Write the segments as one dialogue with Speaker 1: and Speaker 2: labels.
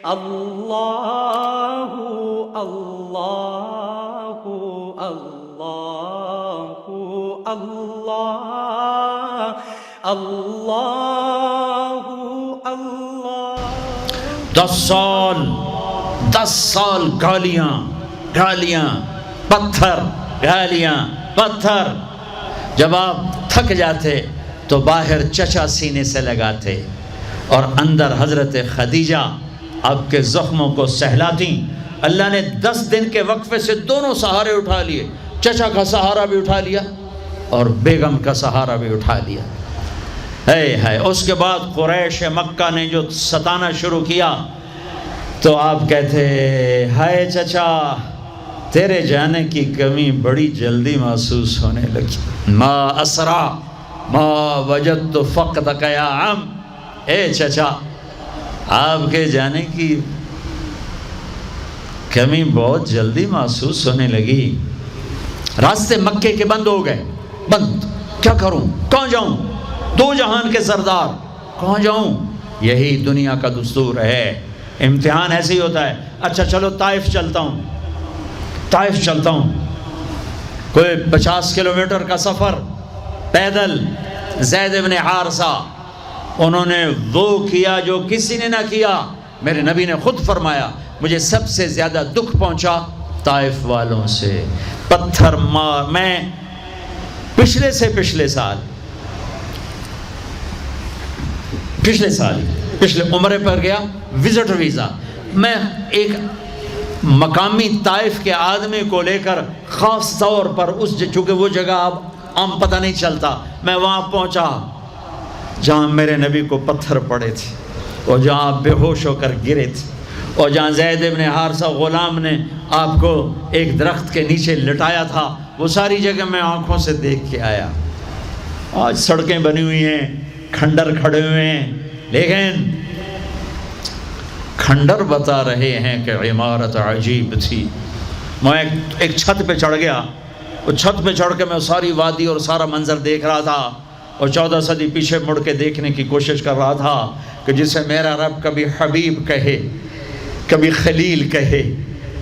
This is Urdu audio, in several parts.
Speaker 1: اللہ اللہ اللہ اللہ اللہ اللہ
Speaker 2: 10 سال گالیاں پتھر گالیاں پتھر. جب آپ تھک جاتے تو باہر چچا سینے سے لگاتے اور اندر حضرت خدیجہ آپ کے زخموں کو سہلاتی. اللہ نے 10 دن کے وقفے سے دونوں سہارے اٹھا لیے. چچا کا سہارا بھی اٹھا لیا اور بیگم کا سہارا بھی اٹھا لیا. ہے اس کے بعد قریش مکہ نے جو ستانا شروع کیا تو آپ کہتے ہائے چچا تیرے جانے کی کمی بڑی جلدی محسوس ہونے لگی. ما اسرا ما وجدت فقدک یا عم. اے چچا آپ کے جانے کی کمی بہت جلدی محسوس ہونے لگی. راستے مکے کے بند ہو گئے. بند کیا کروں کہاں جاؤں؟ 2 جہان کے سردار کہاں جاؤں؟ یہی دنیا کا دستور ہے. امتحان ایسے ہی ہوتا ہے. اچھا چلو طائف چلتا ہوں. کوئی 50 کلومیٹر کا سفر پیدل. زید بن حارثہ انہوں نے وہ کیا جو کسی نے نہ کیا. میرے نبی نے خود فرمایا مجھے سب سے زیادہ دکھ پہنچا طائف والوں سے. پتھر مار. میں پچھلے سال پچھلے عمرے پر گیا وزٹ ویزا. میں ایک مقامی طائف کے آدمی کو لے کر خاص طور پر چونکہ وہ جگہ اب عام پتہ نہیں چلتا, میں وہاں پہنچا جہاں میرے نبی کو پتھر پڑے تھے اور جہاں آپ بے ہوش ہو کر گرے تھے اور جہاں زید بن حارثہ غلام نے آپ کو ایک درخت کے نیچے لٹایا تھا. وہ ساری جگہ میں آنکھوں سے دیکھ کے آیا. آج سڑکیں بنی ہوئی ہیں, کھنڈر کھڑے ہوئے ہیں, لیکن کھنڈر بتا رہے ہیں کہ عمارت عجیب تھی. میں ایک چھت پہ چڑھ گیا. وہ چھت پہ چڑھ کے میں ساری وادی اور سارا منظر دیکھ رہا تھا اور 14 صدی پیچھے مڑ کے دیکھنے کی کوشش کر رہا تھا کہ جسے میرا رب کبھی حبیب کہے, کبھی خلیل کہے,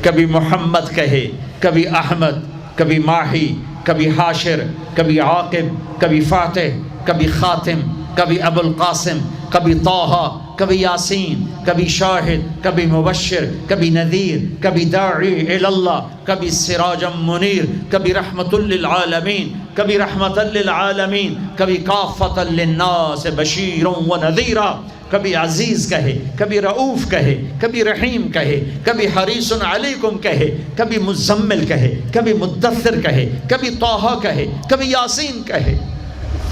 Speaker 2: کبھی محمد کہے, کبھی احمد, کبھی ماہی, کبھی حاشر, کبھی عاقب, کبھی فاتح, کبھی خاتم, کبھی ابو القاسم, کبھی طٰہٰ, کبھی یاسین, کبھی شاہد, کبھی مبشر, کبھی نذیر, کبھی داعی الی اللہ, کبھی سراجا منیر, کبھی رحمت للعالمین, کبھی رحمت للعالمین, کبھی کافۃ للناس بشیرا و نذیرا. کبھی عزیز کہے, کبھی رؤوف کہے, کبھی رحیم کہے, کبھی حریص علیکم کہے, کبھی مزمل کہے, کبھی مدثر کہے, کبھی طٰہٰ کہے, کبھی یاسین کہے.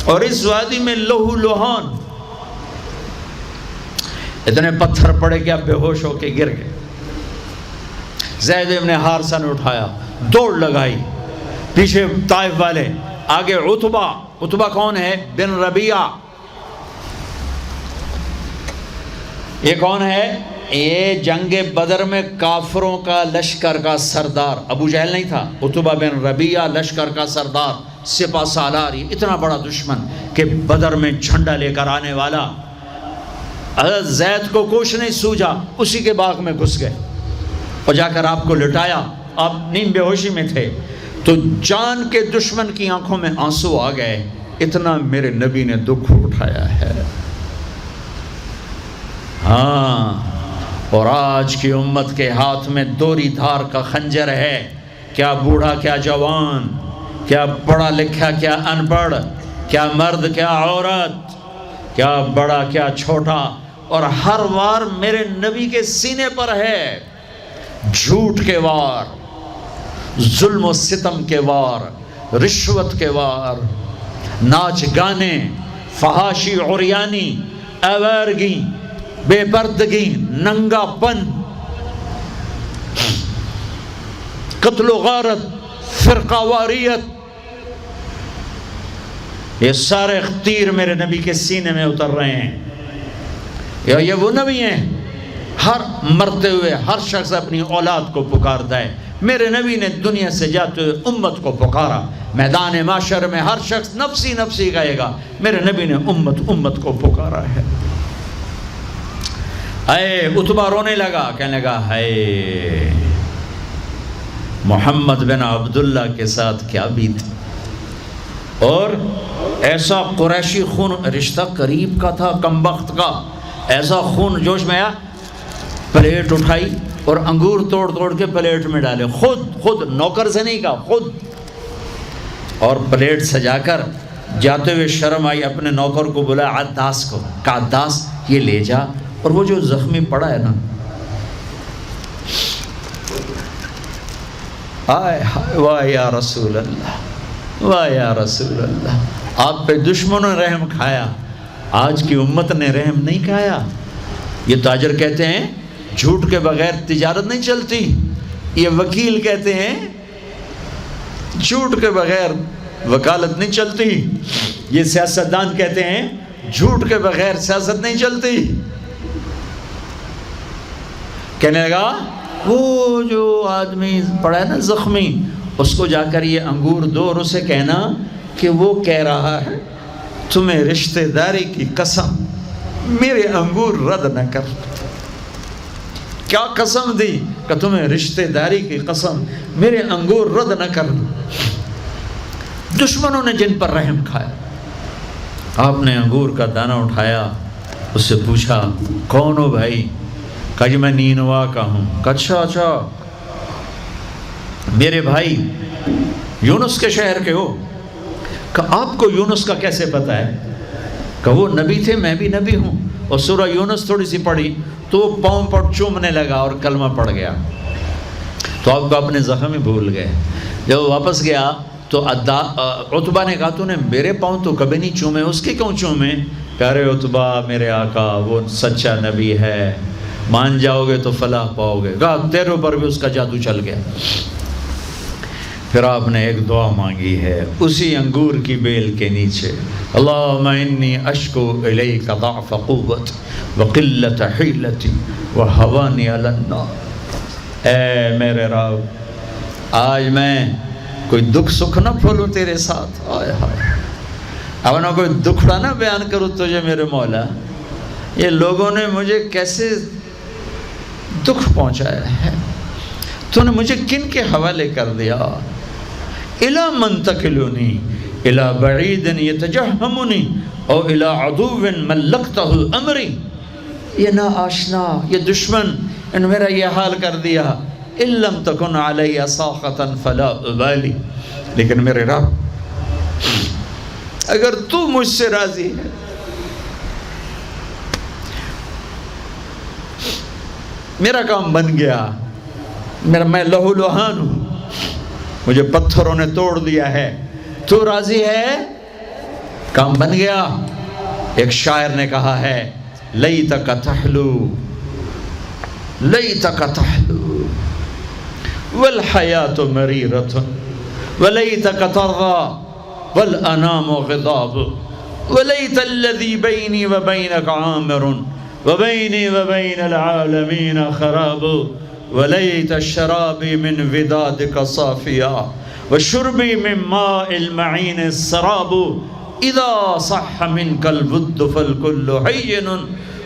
Speaker 2: اور اس وادی میں لہو لہان اتنے پتھر پڑے کہ آپ بے ہوش ہو کے گر گئے. زید بن حارثہ نے اٹھایا, دوڑ لگائی. پیچھے طائف والے, آگے عتبہ کون ہے؟ بن ربیعہ. یہ کون ہے؟ یہ جنگ بدر میں کافروں کا لشکر کا سردار. ابو جہل نہیں تھا, عتبہ بن ربیعہ لشکر کا سردار, سپہ سالار. اتنا بڑا دشمن کہ بدر میں جھنڈا لے کر آنے والا. حضرت زید کو کچھ نہیں سوجا, اسی کے باغ میں گھس گئے اور جا کر آپ کو لٹایا. آپ نیم بے ہوشی میں تھے تو جان کے دشمن کی آنکھوں میں آنسو آ گئے. اتنا میرے نبی نے دکھ اٹھایا ہے. ہاں, اور آج کی امت کے ہاتھ میں دوری دھار کا خنجر ہے. کیا بوڑھا کیا جوان, کیا پڑھا لکھا کیا ان پڑھ, کیا مرد کیا عورت, کیا بڑا کیا چھوٹا, اور ہر وار میرے نبی کے سینے پر ہے. جھوٹ کے وار, ظلم و ستم کے وار, رشوت کے وار, ناچ گانے, فحاشی عریانی, آوارگی, بے پردگی, ننگا پن, قتل و غارت, فرقہ واریت, یہ سارے تیر میرے نبی کے سینے میں اتر رہے ہیں. یہ وہ نبی ہیں ہر مرتے ہوئے ہر شخص اپنی اولاد کو پکارتا ہے. میرے نبی نے دنیا سے جاتے ہوئے امت کو پکارا. میدان معاشر میں ہر شخص نفسی نفسی کہے گا, میرے نبی نے امت کو پکارا ہے. اے عتبہ رونے لگا، کہنے لگا ہے محمد بن عبداللہ کے ساتھ کیا بیت، اور ایسا قریشی خون، رشتہ قریب کا تھا کم وقت کا، ایسا خون جوش میں آیا، پلیٹ اٹھائی اور انگور توڑ توڑ کے پلیٹ میں ڈالے، خود نوکر سے نہیں کہا، خود، اور پلیٹ سجا کر جاتے ہوئے شرم آئی، اپنے نوکر کو بلایا، عداس کو کہا عداس یہ لے جا، اور وہ جو زخمی پڑا ہے نا، آئے واہ یا رسول اللہ، واہ یا رسول اللہ، آپ پہ دشمنوں نے رحم کھایا، آج کی امت نے رحم نہیں کھایا۔ یہ تاجر کہتے ہیں جھوٹ کے بغیر تجارت نہیں چلتی، یہ وکیل کہتے ہیں جھوٹ کے بغیر وکالت نہیں چلتی، یہ سیاستدان کہتے ہیں جھوٹ کے بغیر سیاست نہیں چلتی۔ کہنے لگا وہ جو آدمی پڑا ہے نا زخمی، اس کو جا کر یہ انگور دو اور اسے کہنا کہ وہ کہہ رہا ہے تمہیں رشتہ داری کی قسم میرے انگور رد نہ کر۔ کیا قسم دی؟ کہ تمہیں رشتہ داری کی قسم میرے انگور رد نہ کر۔ دشمنوں نے جن پر رحم کھایا، آپ نے انگور کا دانہ اٹھایا، اس سے پوچھا کون ہو بھائی؟ کہا جی میں نینوا کا ہوں۔ کہا اچھا میرے بھائی یونس کے شہر کے ہو؟ کہا آپ کو یونس کا کیسے پتہ ہے؟ کہ وہ نبی تھے، میں بھی نبی ہوں، اور سورہ یونس تھوڑی سی پڑھی تو وہ پاؤں پر چومنے لگا اور کلمہ پڑھ گیا، تو آپ کو اپنے زخم ہی بھول گئے۔ جب وہ واپس گیا تو عتبہ نے کہا تو نے میرے پاؤں تو کبھی نہیں چومے، اس کے کیوں چومے؟ پیارے عتبہ میرے آقا وہ سچا نبی ہے، مان جاؤ گے تو فلاح پاؤ گے۔ کہا تیرے پر بھی اس کا جادو چل گیا۔ پھر آپ نے ایک دعا مانگی ہے اسی انگور کی بیل کے نیچے، اللہم انی اشکو الیک ضعف قوت وقلت حیلتی وہوانی علی النار۔ اے میرے رب آج میں کوئی دکھ سکھ نہ پھولوں تیرے ساتھ، آئے ہائے اب نہ کوئی دکھڑا نہ بیان کروں تجھے میرے مولا، یہ لوگوں نے مجھے کیسے دکھ پہنچایا ہے، تو نے مجھے کن کے حوالے کر دیا۔ الی من تکلنی الی بعید یتجہمنی او الی عدو ملکتہ امری۔ یہ نا آشنا، یہ دشمن ان میرا یہ حال کر دیا، ان لم تکن علی ساخطا فلا ابالی، لیکن میرے رب اگر تو مجھ سے راضی ہے، میرا کام بن گیا، میں لہو لہان ہوں، مجھے پتھروں نے توڑ دیا ہے، تو راضی ہے، کام بن گیا۔ ایک شاعر نے کہا ہے لیتک تحلو لیتک تحلو والحیات مریرۃ ولیتک ترضی والانام غضاب ولیت الذی بینی وبینک عامر وبینی وبین العالمین خراب ولیت الشرابی من ودادک صافیا وشربی من ماء المعین السراب اذا صح منک الود فالکل حین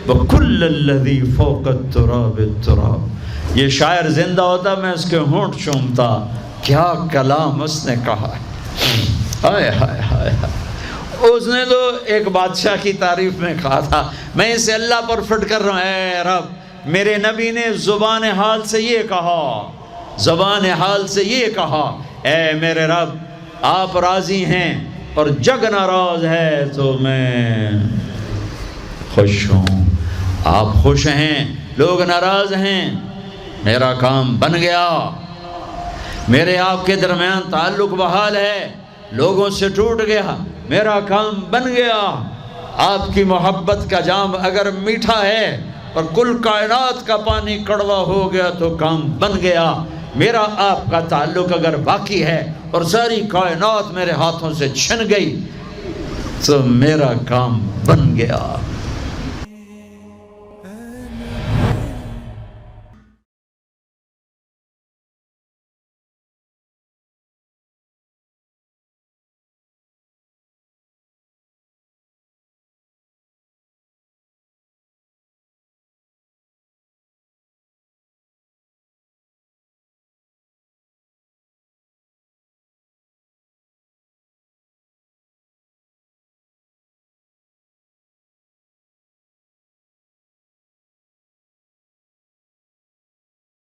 Speaker 2: وکل الذی فوق التراب التراب۔ یہ شاعر زندہ ہوتا میں اس کے ہونٹ چومتا، کیا کلام اس نے کہا ہے، ہائے ہائے ہائے۔ اس نے تو ایک بادشاہ کی تعریف میں کہا تھا میں اسے اللہ پر فٹ کر رہا ہوں، اے رب میرے نبی نے زبان حال سے یہ کہا، زبان حال سے یہ کہا، اے میرے رب آپ راضی ہیں اور جگ ناراض ہے تو میں خوش ہوں، آپ خوش ہیں لوگ ناراض ہیں، میرا کام بن گیا، میرے آپ کے درمیان تعلق بحال ہے، لوگوں سے ٹوٹ گیا، میرا کام بن گیا۔ آپ کی محبت کا جام اگر میٹھا ہے اور کل کائنات کا پانی کڑوا ہو گیا تو کام بن گیا۔ میرا آپ کا تعلق اگر باقی ہے اور ساری کائنات میرے ہاتھوں سے چھن گئی تو میرا کام بن گیا۔